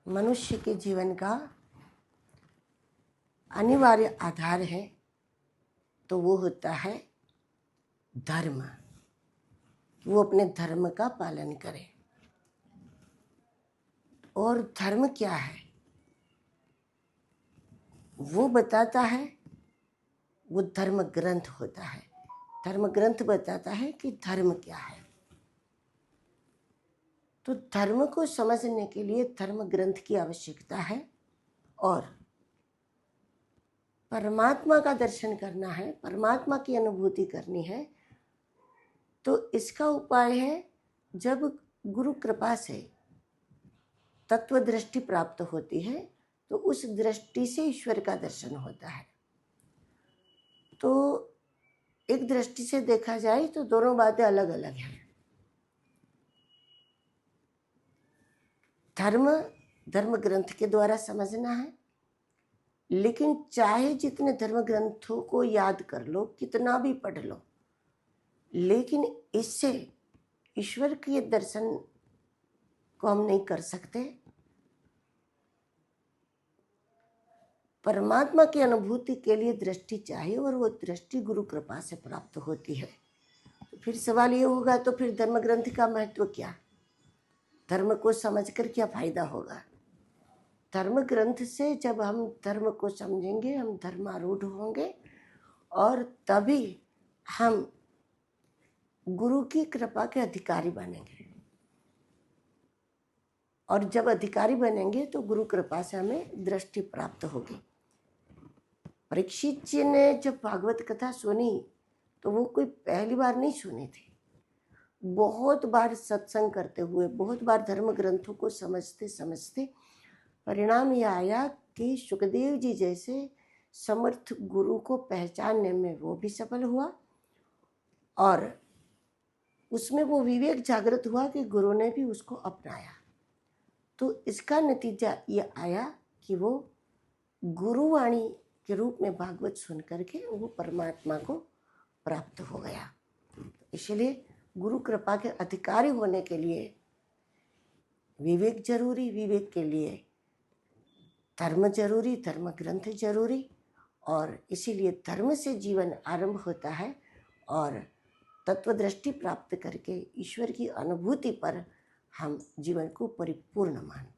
मनुष्य के जीवन का अनिवार्य आधार है तो वो होता है धर्म। वो अपने धर्म का पालन करे। और धर्म क्या है वो बताता है, वो धर्म ग्रंथ होता है। धर्म ग्रंथ बताता है कि धर्म क्या है। तो धर्म को समझने के लिए धर्म ग्रंथ की आवश्यकता है। और परमात्मा का दर्शन करना है, परमात्मा की अनुभूति करनी है, तो इसका उपाय है जब गुरु कृपा से तत्व दृष्टि प्राप्त होती है तो उस दृष्टि से ईश्वर का दर्शन होता है। तो एक दृष्टि से देखा जाए तो दोनों बातें अलग अलग हैं। धर्म ग्रंथ के द्वारा समझना है, लेकिन चाहे जितने धर्म ग्रंथों को याद कर लो, कितना भी पढ़ लो, लेकिन इससे ईश्वर के दर्शन को हम नहीं कर सकते। परमात्मा की अनुभूति के लिए दृष्टि चाहिए और वो दृष्टि गुरु कृपा से प्राप्त होती है। तो फिर सवाल ये होगा, तो फिर धर्म ग्रंथ का महत्व क्या? धर्म को समझकर क्या फायदा होगा? धर्म ग्रंथ से जब हम धर्म को समझेंगे, हम धर्मारूढ़ होंगे और तभी हम गुरु की कृपा के अधिकारी बनेंगे। और जब अधिकारी बनेंगे तो गुरु कृपा से हमें दृष्टि प्राप्त होगी। परीक्षित जी ने जब भागवत कथा सुनी तो वो कोई पहली बार नहीं सुनी थी। बहुत बार सत्संग करते हुए, बहुत बार धर्म ग्रंथों को समझते समझते परिणाम यह आया कि सुखदेव जी जैसे समर्थ गुरु को पहचानने में वो भी सफल हुआ और उसमें वो विवेक जागृत हुआ कि गुरु ने भी उसको अपनाया। तो इसका नतीजा ये आया कि वो गुरुवाणी के रूप में भागवत सुन करके वो परमात्मा को प्राप्त हो गया। इसलिए गुरु कृपा के अधिकारी होने के लिए विवेक जरूरी, विवेक के लिए धर्म जरूरी, धर्म ग्रंथ जरूरी। और इसीलिए धर्म से जीवन आरंभ होता है और तत्वदृष्टि प्राप्त करके ईश्वर की अनुभूति पर हम जीवन को परिपूर्ण मानते हैं।